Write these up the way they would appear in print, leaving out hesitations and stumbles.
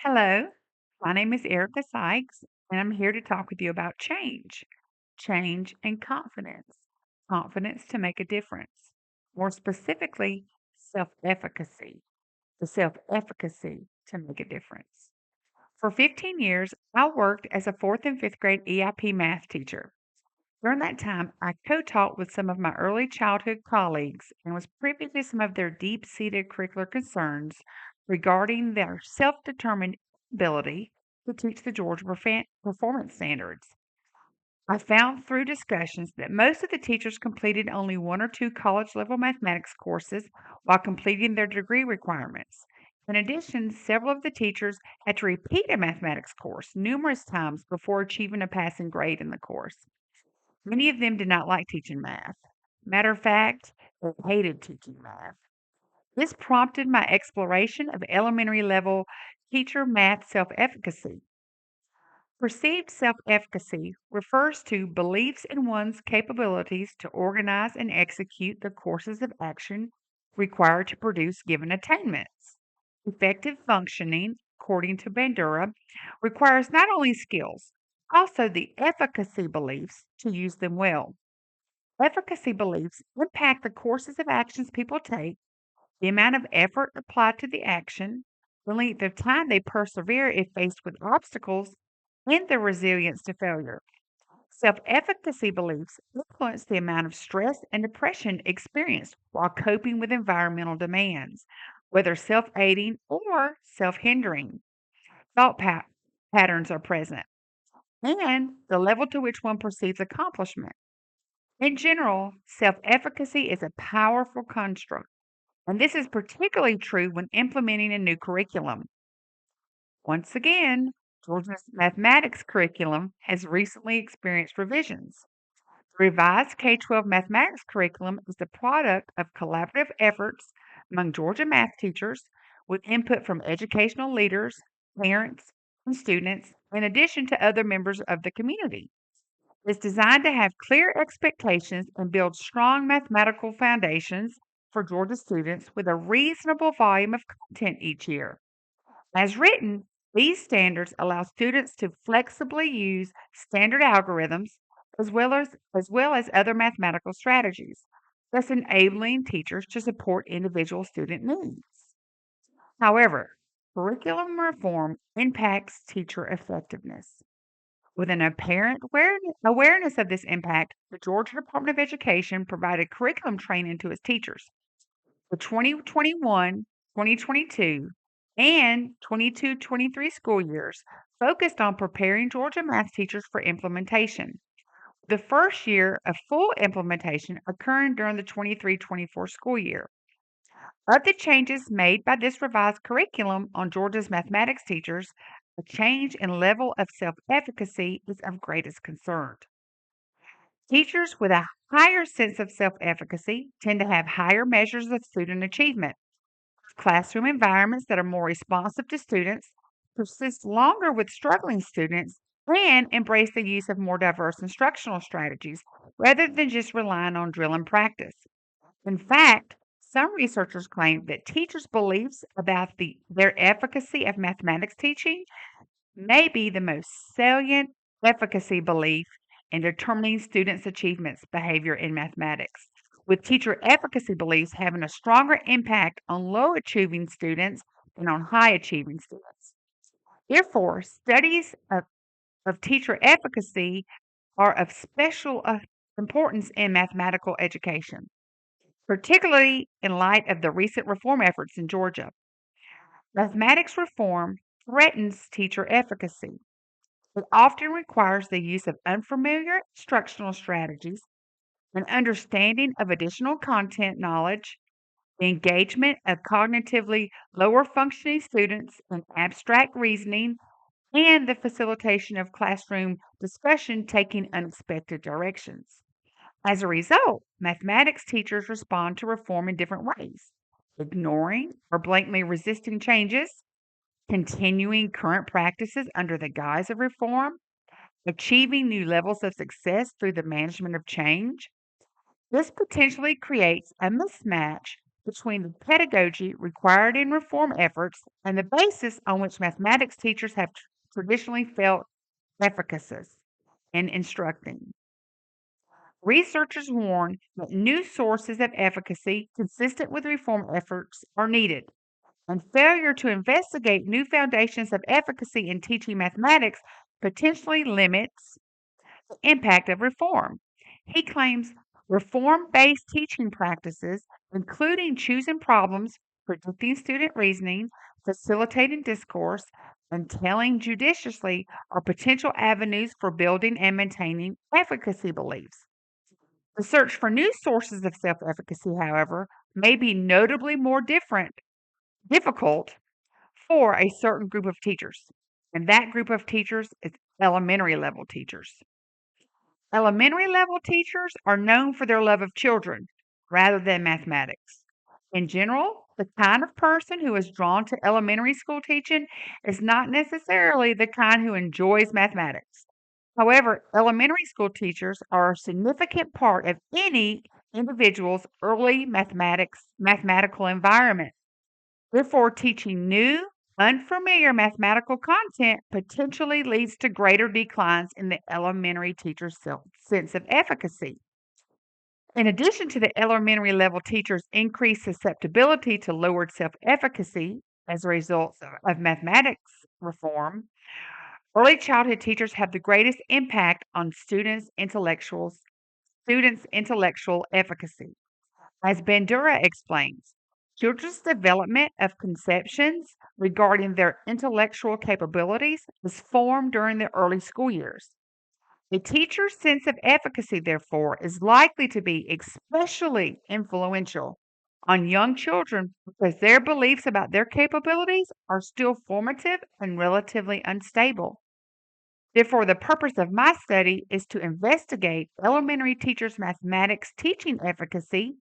Hello, my name is Erika Sikes, and I'm here to talk with you about change and confidence to make a difference. More specifically, self efficacy, the self efficacy to make a difference. For 15 years, I worked as a fourth and fifth grade EIP math teacher. During that time, I co taught with some of my early childhood colleagues and was privy to some of their deep seated curricular concerns regarding their self determined ability to teach the Georgia performance standards. I found through discussions that most of the teachers completed only one or two college level mathematics courses while completing their degree requirements. In addition, several of the teachers had to repeat a mathematics course numerous times before achieving a passing grade in the course. Many of them did not like teaching math. Matter of fact, they hated teaching math. This prompted my exploration of elementary level teacher math self efficacy. Perceived self efficacy refers to beliefs in one's capabilities to organize and execute the courses of action required to produce given attainments. Effective functioning, according to Bandura, requires not only skills, also the efficacy beliefs to use them well. Efficacy beliefs impact the courses of actions people take, the amount of effort applied to the action, the length of time they persevere if faced with obstacles, and their resilience to failure. Self efficacy beliefs influence the amount of stress and depression experienced while coping with environmental demands, whether self aiding or self hindering. Patterns are present, and the level to which one perceives accomplishment. In general, self efficacy is a powerful construct, and this is particularly true when implementing a new curriculum. Once again, Georgia's mathematics curriculum has recently experienced revisions. The revised K 12 mathematics curriculum is the product of collaborative efforts among Georgia math teachers with input from educational leaders, parents, and students, in addition to other members of the community. It's designed to have clear expectations and build strong mathematical foundations for Georgia students with a reasonable volume of content each year. As written, these standards allow students to flexibly use standard algorithms as well as other mathematical strategies, thus enabling teachers to support individual student needs. However, curriculum reform impacts teacher effectiveness. With an apparent awareness of this impact, the Georgia Department of Education provided curriculum training to its teachers. The 2021, 2022, and 22-23 school years focused on preparing Georgia math teachers for implementation. The first year of full implementation occurring during the 23-24 school year. Of the changes made by this revised curriculum on Georgia's mathematics teachers, a change in level of self efficacy is of greatest concern. Teachers with a higher sense of self efficacy tend to have higher measures of student achievement. Classroom environments that are more responsive to students, persist longer with struggling students, and embrace the use of more diverse instructional strategies rather than just relying on drill and practice. In fact, some researchers claim that teachers' beliefs about their efficacy of mathematics teaching may be the most salient efficacy belief in determining students' achievements behavior in mathematics, with teacher efficacy beliefs having a stronger impact on low achieving students than on high achieving students. Therefore, studies of teacher efficacy are of special importance in mathematical education, particularly in light of the recent reform efforts in Georgia. Mathematics reform threatens teacher efficacy. It often requires the use of unfamiliar instructional strategies, an understanding of additional content knowledge, the engagement of cognitively lower functioning students in abstract reasoning, and the facilitation of classroom discussion taking unexpected directions. As a result, mathematics teachers respond to reform in different ways, ignoring or blatantly resisting changes, continuing current practices under the guise of reform, achieving new levels of success through the management of change. This potentially creates a mismatch between the pedagogy required in reform efforts and the basis on which mathematics teachers have traditionally felt efficacious in instructing. Researchers warn that new sources of efficacy consistent with reform efforts are needed, and failure to investigate new foundations of efficacy in teaching mathematics potentially limits the impact of reform. He claims reform based teaching practices, including choosing problems, predicting student reasoning, facilitating discourse, and telling judiciously, are potential avenues for building and maintaining efficacy beliefs. The search for new sources of self efficacy, however, may be notably more difficult for a certain group of teachers. And that group of teachers is elementary level teachers. Elementary level teachers are known for their love of children rather than mathematics. In general, the kind of person who is drawn to elementary school teaching is not necessarily the kind who enjoys mathematics. However, elementary school teachers are a significant part of any individual's early mathematical environment. Therefore, teaching new, unfamiliar mathematical content potentially leads to greater declines in the elementary teacher's sense of efficacy. In addition to the elementary level teacher's increased susceptibility to lowered self efficacy as a result of mathematics reform, early childhood teachers have the greatest impact on students' intellectual efficacy. As Bandura explains, children's development of conceptions regarding their intellectual capabilities is formed during the early school years. A teacher's sense of efficacy, therefore, is likely to be especially influential on young children because their beliefs about their capabilities are still formative and relatively unstable. Therefore, the purpose of my study is to investigate elementary teachers' mathematics teaching efficacy,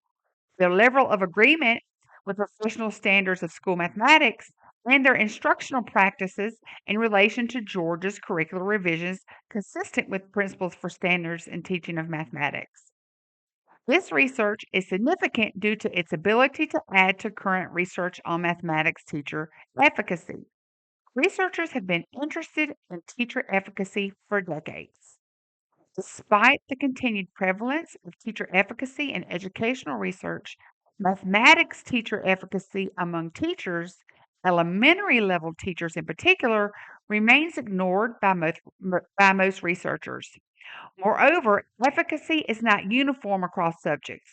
their level of agreement with professional standards of school mathematics, and their instructional practices in relation to Georgia's curricular revisions consistent with principles for standards and teaching of mathematics. This research is significant due to its ability to add to current research on mathematics teacher efficacy. Researchers have been interested in teacher efficacy for decades. Despite the continued prevalence of teacher efficacy in educational research, mathematics teacher efficacy among teachers, elementary level teachers in particular, remains ignored by most researchers. Moreover, efficacy is not uniform across subjects.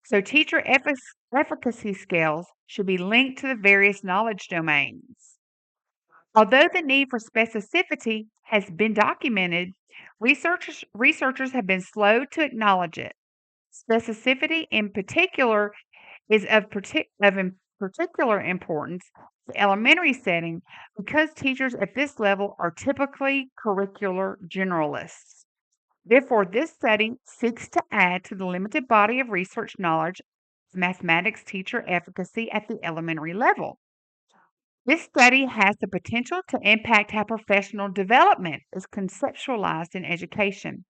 So, efficacy scales should be linked to the various knowledge domains. Although the need for specificity has been documented, researchers have been slow to acknowledge it. Specificity, in particular, is particular importance to elementary setting because teachers at this level are typically curricular generalists. Therefore, this study seeks to add to the limited body of research knowledge of mathematics teacher efficacy at the elementary level. This study has the potential to impact how professional development is conceptualized in education.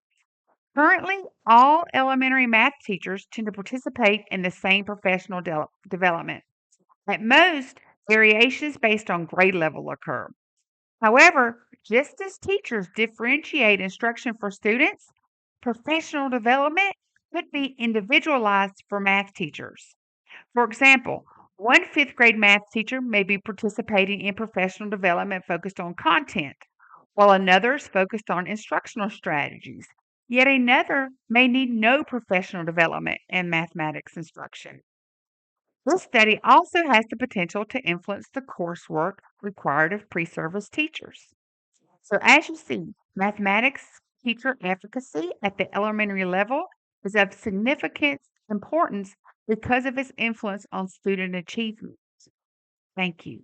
Currently, all elementary math teachers tend to participate in the same professional development. At most, variations based on grade level occur. However, just as teachers differentiate instruction for students, professional development could be individualized for math teachers. For example, one fifth grade math teacher may be participating in professional development focused on content, while another is focused on instructional strategies. Yet another may need no professional development in mathematics instruction. This study also has the potential to influence the coursework required of pre service teachers. So, as you see, mathematics teacher efficacy at the elementary level is of significant importance because of its influence on student achievement. Thank you.